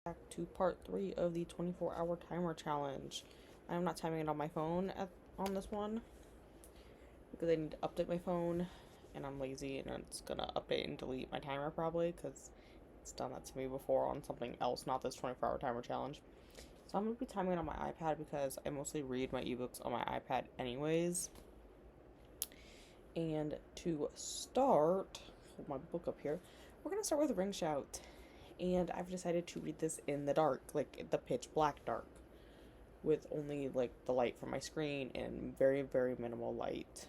Back to part 3 of the 24-hour timer challenge. I'm not timing it on my phone on this one because I need to update my phone and I'm lazy and it's gonna update and delete my timer probably because it's done that to me before on something else, not this 24-hour timer challenge. So I'm gonna be timing it on my iPad because I mostly read my ebooks on my iPad anyways. And to start, hold my book up here, we're gonna start with Ring Shout. And I've decided to read this in the dark, like the pitch black dark, with only like the light from my screen and very, very minimal light,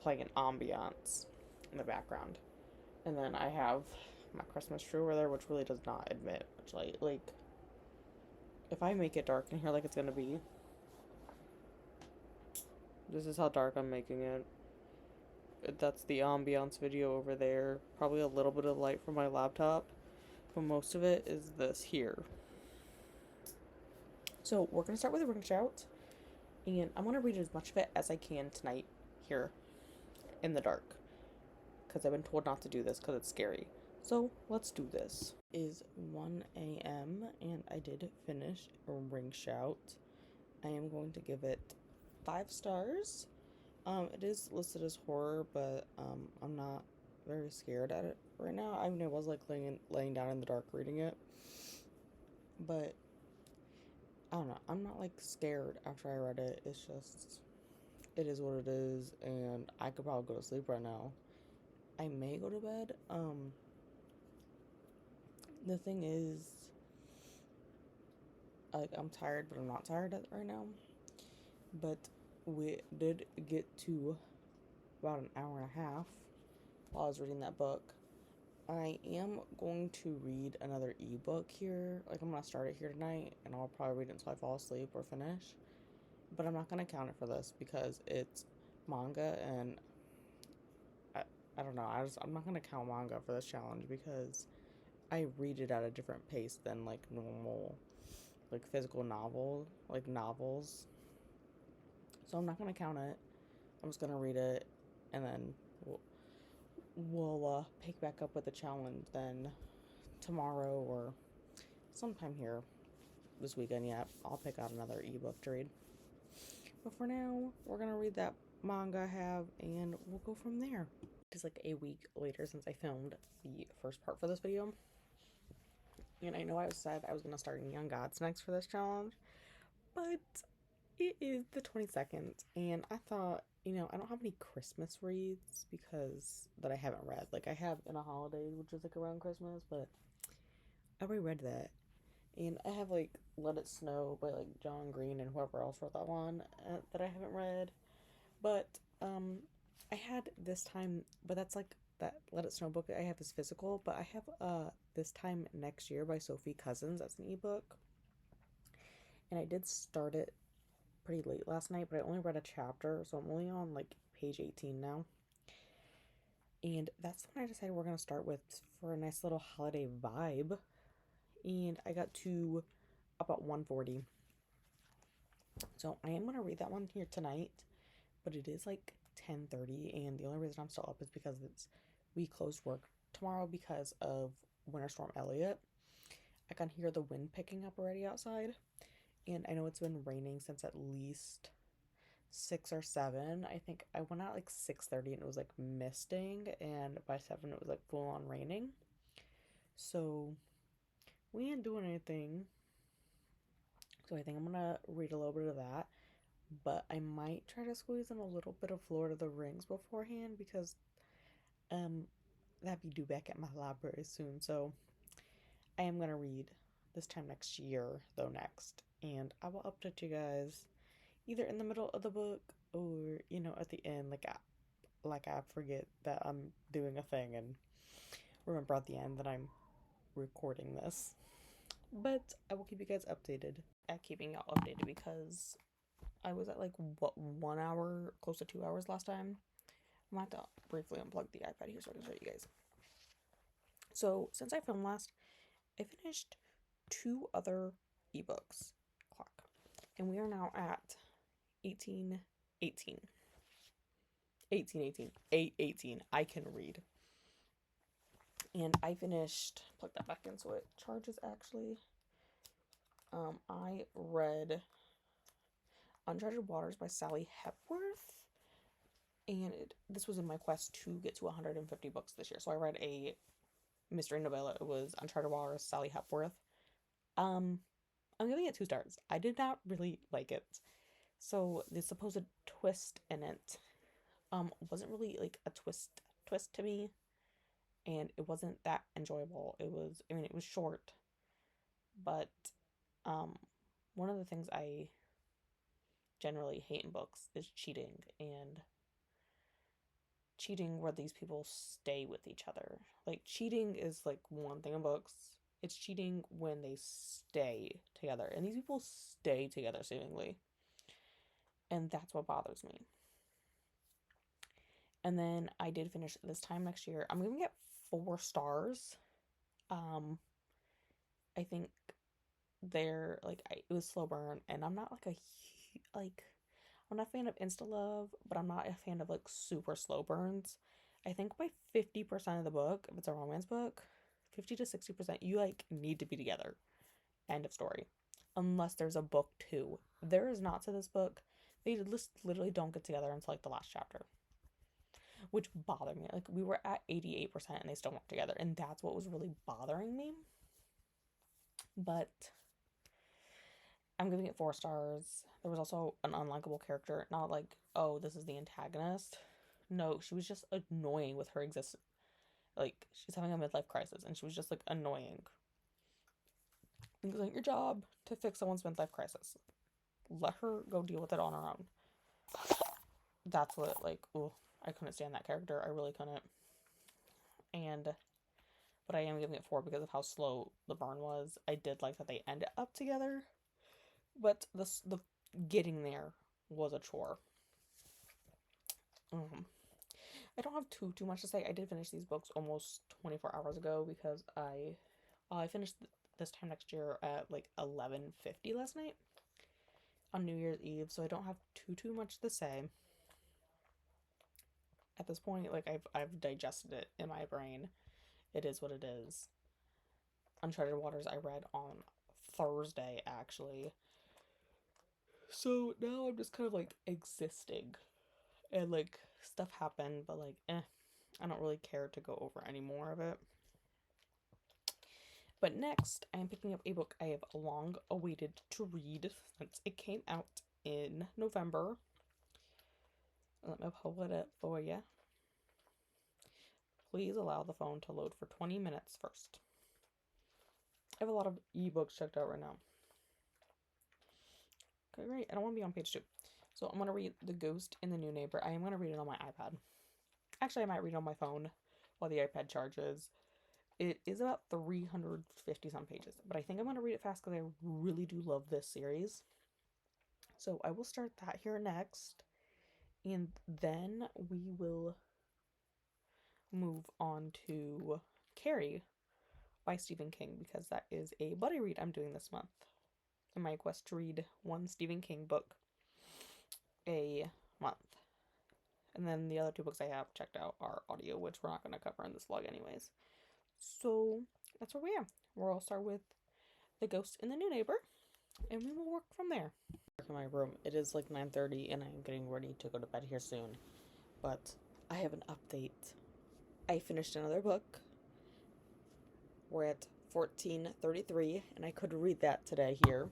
playing an ambiance in the background. And then I have my Christmas tree over there, which really does not admit much light. Like, if I make it dark in here like it's gonna be, this is how dark I'm making it. That's the ambiance video over there. Probably a little bit of light from my laptop, but most of it is this here. So we're going to start with a ring shout, and I'm going to read as much of it as I can tonight here in the dark, because I've been told not to do this because it's scary. So let's do this. It is 1 a.m. and I did finish a ring shout. I am going to give it 5 stars. It is listed as horror, but I'm not very scared at it right now. I mean, I was like laying down in the dark reading it, but I don't know. I'm not like scared after I read it. It's just, it is what it is, and I could probably go to sleep right now. I may go to bed. The thing is, like, I'm tired, but I'm not tired right now. But we did get to about an hour and a half while I was reading that book. I am going to read another ebook here. Like, I'm gonna start it here tonight, and I'll probably read it until I fall asleep or finish. But I'm not gonna count it for this because it's manga, and I don't know. I'm not gonna count manga for this challenge because I read it at a different pace than like normal, like physical novels. So I'm not gonna count it. I'm just gonna read it, and then we'll pick back up with the challenge then tomorrow or sometime here this weekend. Yeah, I'll pick out another ebook to read. But for now, we're gonna read that manga I have, and we'll go from there. It's like a week later since I filmed the first part for this video. And I know I said I was going to start Young Gods next for this challenge, but it is the 22nd, and I thought, I don't have any Christmas reads because that I haven't read. Like, I have In a Holidays, which is like around Christmas, but I already read that. And I have like Let It Snow by like John Green and whoever else wrote that one that I haven't read. But I had This Time, but that's like that Let It Snow book I have is physical, but I have This Time Next Year by Sophie Cousins. That's an ebook. And I did start it pretty late last night, but I only read a chapter, so I'm only on like page 18 now. And that's when I decided we're going to start with for a nice little holiday vibe. And I got to about 140. So I am going to read that one here tonight, but it is like 10:30, and the only reason I'm still up is because we closed work tomorrow because of Winter Storm Elliott. I can hear the wind picking up already outside, and I know it's been raining since at least 6 or 7. I think I went out like 6:30 and it was like misting, and by 7 it was like full on raining. So we ain't doing anything. So I think I'm gonna read a little bit of that, but I might try to squeeze in a little bit of Lord of the Rings beforehand because that'd be due back at my library soon. So I am gonna read This Time Next Year though next, and I will update you guys either in the middle of the book or at the end, like I forget that I'm doing a thing and remember at the end that I'm recording this. But I will keep you guys updated at keeping y'all updated because I was at like 1 hour, close to 2 hours last time. I'm gonna have to briefly unplug the iPad here so I can show you guys. So since I filmed last, I finished 2 other ebooks. Clock. And we are now at 18:18. 18:18. 8:18. I can read. And I finished, plug that back in so it charges actually. I read Uncharted Waters by Sally Hepworth. And this was in my quest to get to 150 books this year. So I read a mystery novella. It was Uncharted Waters, Sally Hepworth. I'm giving it 2 stars. I did not really like it. So the supposed twist in it wasn't really like a twist to me, and it wasn't that enjoyable. It was short, but one of the things I generally hate in books is cheating, and cheating where these people stay with each other. Like, cheating is like one thing in books. It's cheating when they stay together, and these people stay together seemingly, and that's what bothers me. And then I did finish This Time Next Year. I'm giving it 4 stars. I think they're like, it was slow burn, and I'm not like I'm not a fan of insta love, but I'm not a fan of like super slow burns. I think by 50% of the book, if it's a romance book, 50 to 60%, you like need to be together. End of story. Unless there's a book 2. There is not to this book. They just literally don't get together until like the last chapter, which bothered me. Like, we were at 88% and they still weren't together, and that's what was really bothering me. But I'm giving it 4 stars. There was also an unlikable character. Not like, oh, this is the antagonist. No, she was just annoying with her existence. Like, she's having a midlife crisis, and she was just like annoying. It wasn't your job to fix someone's midlife crisis. Let her go deal with it on her own. That's what, like, oh, I couldn't stand that character. I really couldn't. But I am giving it 4 because of how slow the burn was. I did like that they ended up together, but the getting there was a chore. I don't have too much to say. I did finish these books almost 24 hours ago because I finished This Time Next Year at like 11:50 last night on New Year's Eve, so I don't have too much to say. At this point, like, I've digested it in my brain. It is what it is. Uncharted Waters I read on Thursday, actually. So now I'm just kind of like existing. And like, stuff happened, but like, I don't really care to go over any more of it. But next, I am picking up a book I have long awaited to read since it came out in November. Let me pull it up for you. Please allow the phone to load for 20 minutes first. I have a lot of eBooks checked out right now. Okay, great. I don't want to be on page 2. So I'm going to read The Ghost in the New Neighbor. I am going to read it on my iPad. Actually, I might read it on my phone while the iPad charges. It is about 350 some pages, but I think I'm going to read it fast because I really do love this series. So I will start that here next, and then we will move on to Carrie by Stephen King, because that is a buddy read I'm doing this month in my quest to read 1 Stephen King book a month. And then the other 2 books I have checked out are audio, which we're not going to cover in this vlog anyways. So that's where we are. We'll start with The Ghost in the New Neighbor, and we will work from there. In my room, it is like 9:30, and I'm getting ready to go to bed here soon. But I have an update. I finished another book. We're at 1433, and I could read that today here.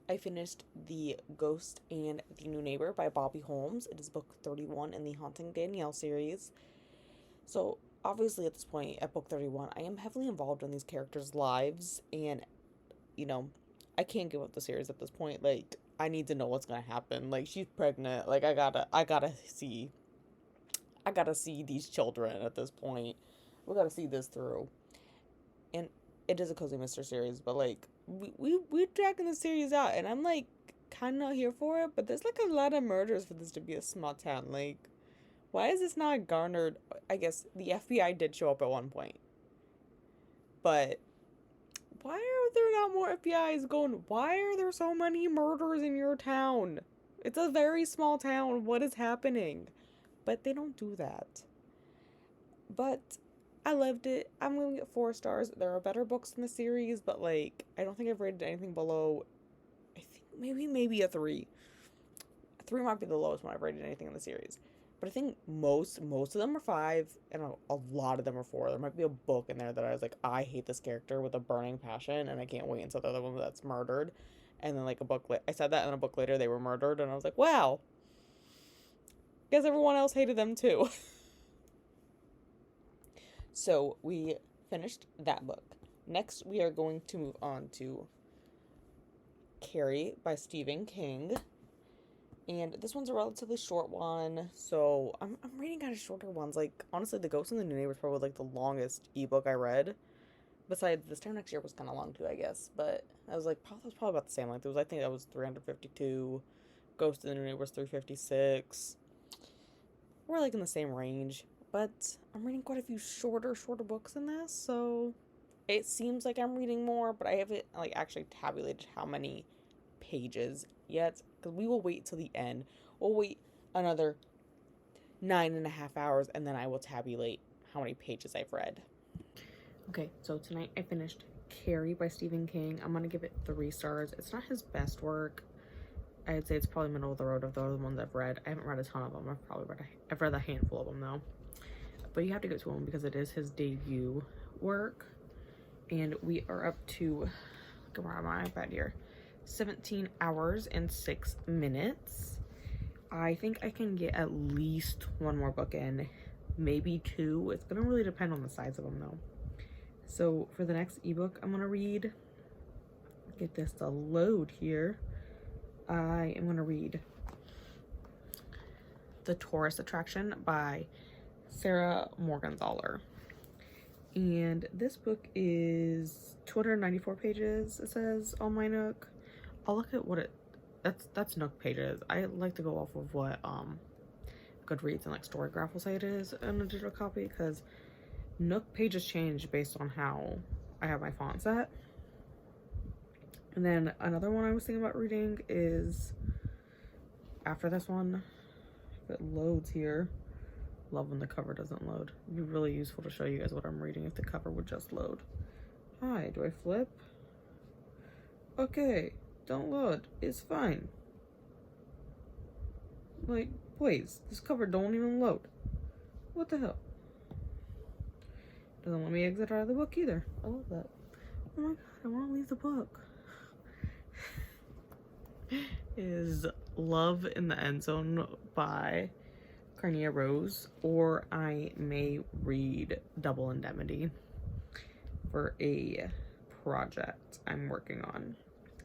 I finished The Ghost and the New Neighbor by Bobby Holmes. It is book 31 in the Haunting Danielle series. So obviously at this point, at book 31, I am heavily involved in these characters' lives, and, you know, I can't give up the series at this point. Like, I need to know what's gonna happen. Like, she's pregnant. Like, I gotta see these children at this point. We gotta see this through. And it is a cozy mystery series, but like, we're dragging the series out, and I'm like kind of not here for it. But there's like a lot of murders for this to be a small town. Like, why is this not garnered? I guess the FBI did show up at one point, but why are there not more FBI's going? Why are there so many murders in your town? It's a very small town. What is happening? But they don't do that. But I loved it. I'm going to get 4 stars. There are better books in the series, but like, I don't think I've rated anything below, I think maybe a 3. A 3 might be the lowest one I've rated anything in the series. But I think most of them are 5, and a lot of them are 4. There might be a book in there that I was like, I hate this character with a burning passion, and I can't wait until the other one that's murdered. And then like I said that, and a book later they were murdered, and I was like, wow. Guess everyone else hated them too. So we finished that book. Next, we are going to move on to Carrie by Stephen King. And this one's a relatively short one, so I'm reading kind of shorter ones. Like, honestly, The Ghost in the New Neighbor was probably, like, the longest ebook I read. Besides, This Time Next Year was kind of long, too, I guess. But I was, like, that was probably about the same length. I think that was 352. Ghost in the New Neighbor was 356. We're, like, in the same range. But I'm reading quite a few shorter books in this, so it seems like I'm reading more, but I haven't, like, actually tabulated how many pages yet, because we will wait till the end. We'll wait another 9.5 hours, and then I will tabulate how many pages I've read. Okay, so tonight I finished Carrie by Stephen King. I'm gonna give it 3 stars. It's not his best work. I'd say it's probably middle of the road of the other ones I've read. I haven't read a ton of them. I've read a handful of them though. But you have to go to him because it is his debut work. And we are up to, come on my iPad here, 17 hours and 6 minutes. I think I can get at least 1 more book in, maybe 2. It's gonna really depend on the size of them though. So for the next ebook I'm gonna read, get this to load here. I am gonna read The Tourist Attraction by Sarah Morgenthaler. And this book is 294 pages, it says on my Nook. I'll look at what that's Nook pages. I like to go off of what Goodreads and like Storygraph will say it is in a digital copy, because Nook pages change based on how I have my font set. And then another one I was thinking about reading is after this one, if it loads here. Love when the cover doesn't load. It'd be really useful to show you guys what I'm reading if the cover would just load. Hi, do I flip? Okay, don't load. It's fine. Like, please, this cover don't even load. What the hell? Doesn't let me exit out of the book either. I love that. Oh my god, I want to leave the book. Is Love in the End Zone by Carnia Rose, or I may read Double Indemnity for a project I'm working on.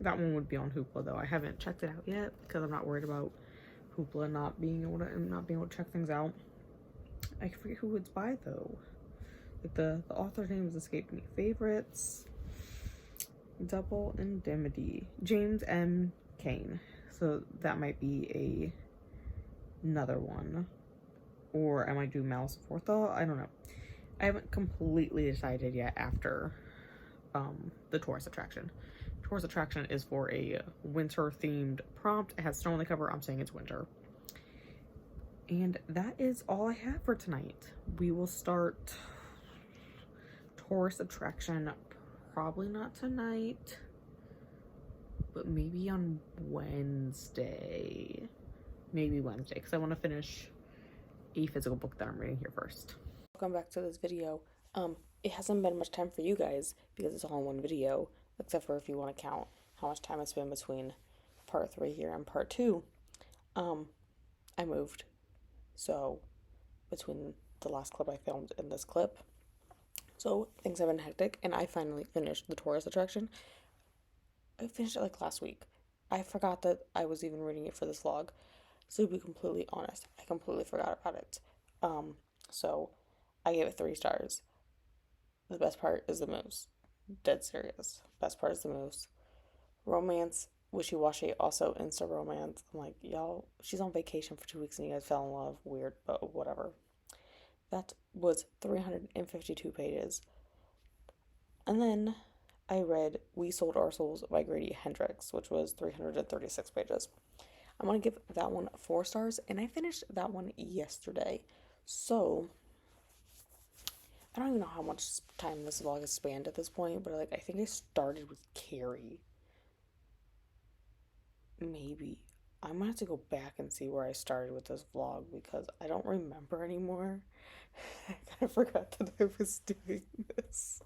That one would be on Hoopla though. I haven't checked it out yet because I'm not worried about Hoopla not being able to check things out. I forget who it's by though. Like the author's name has escaped me. Favorites. Double Indemnity. James M. Cain. So that might be another one. Or I might do Malice Aforethought. I don't know. I haven't completely decided yet after The Tourist Attraction. Tourist Attraction is for a winter-themed prompt. It has snow on the cover. I'm saying it's winter. And that is all I have for tonight. We will start Tourist Attraction probably not tonight, but maybe on Wednesday. Maybe Wednesday, because I want to finish a physical book that I'm reading here first. Welcome back to this video. It hasn't been much time for you guys because it's all in one video, except for if you want to count how much time it's been between part 3 here and part 2. I moved, so between the last clip I filmed and this clip, so things have been hectic, and I finally finished The Tourist Attraction. I finished it like last week. I forgot that I was even reading it for this vlog. So to be completely honest, I completely forgot about it. So I gave it 3 stars. The best part is the moose. Dead serious. Best part is the moose. Romance, wishy-washy, also insta romance. I'm like, y'all, she's on vacation for 2 weeks and you guys fell in love. Weird, but whatever. That was 352 pages. And then I read We Sold Our Souls by Grady Hendrix, which was 336 pages. I'm going to give that one 4 stars, and I finished that one yesterday. So, I don't even know how much time this vlog has spanned at this point, but like I think I started with Carrie. Maybe. I might have to go back and see where I started with this vlog because I don't remember anymore. I kind of forgot that I was doing this.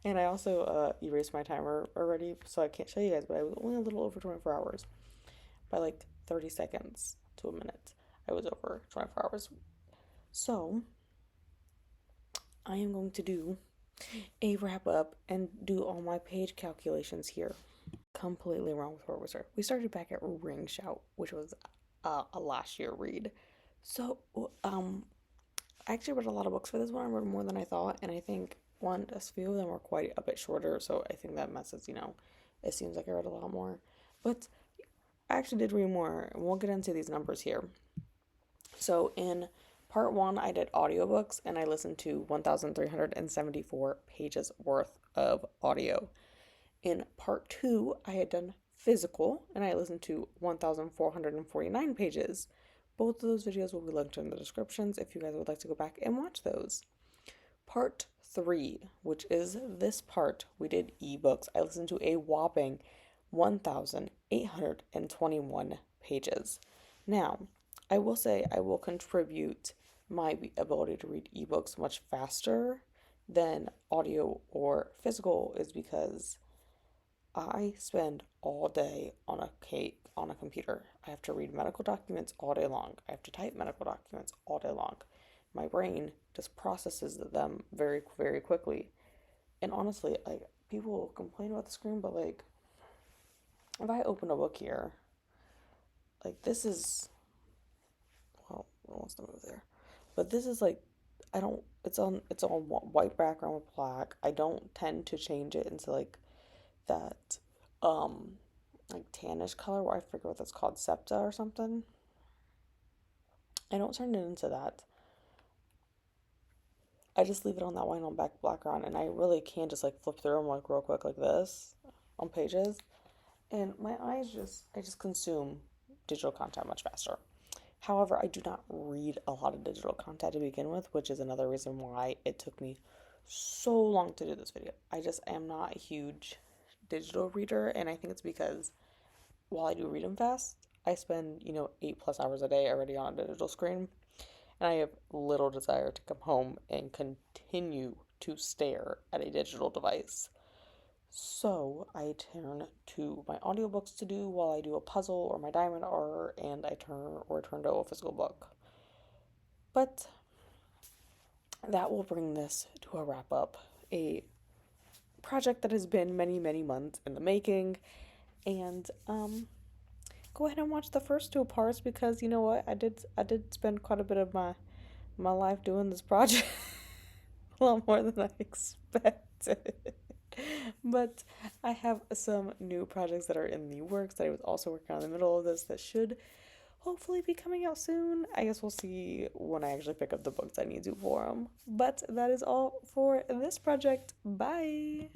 And I also erased my timer already, so I can't show you guys, but I was only a little over 24 hours. By like 30 seconds to a minute, I was over 24 hours. So, I am going to do a wrap up and do all my page calculations here. Completely wrong with where we started. We started back at Ring Shout, which was a last year read. So, I actually read a lot of books for this one. I read more than I thought, and I think a few of them were quite a bit shorter. So I think that messes, it seems like I read a lot more, but I actually did read more, and we'll get into these numbers here. So in part one, I did audiobooks, and I listened to 1,374 pages worth of audio. In part two, I had done physical, and I listened to 1,449 pages. Both of those videos will be linked in the descriptions if you guys would like to go back and watch those. Part three, which is this part, we did ebooks. I listened to a whopping 1,821 pages. Now, I will say I will contribute my ability to read ebooks much faster than audio or physical is because I spend all day on a computer. I have to read medical documents all day long. I have to type medical documents all day long. My brain just processes them very, very quickly. And honestly, like people complain about the screen, but like if I open a book here, like this is well, wants to move there. But this is like I don't it's on white background with black. I don't tend to change it into like that like tannish color where I forget what that's called, sepia or something. I don't turn it into that. I just leave it on that white on back background, and I really can just like flip through them like real quick like this on pages. And my eyes I just consume digital content much faster. However, I do not read a lot of digital content to begin with, which is another reason why it took me so long to do this video. I just am not a huge digital reader, and I think it's because while I do read them fast, I spend, 8+ hours a day already on a digital screen, and I have little desire to come home and continue to stare at a digital device. So I turn to my audiobooks to do while I do a puzzle or my diamond art, and I turn to a physical book. But that will bring this to a wrap up. A project that has been many, many months in the making. And go ahead and watch the first two parts because you know what? I did spend quite a bit of my life doing this project. A lot more than I expected. But I have some new projects that are in the works that I was also working on in the middle of this that should hopefully be coming out soon. I guess we'll see when I actually pick up the books I need to for them. But that is all for this project. Bye!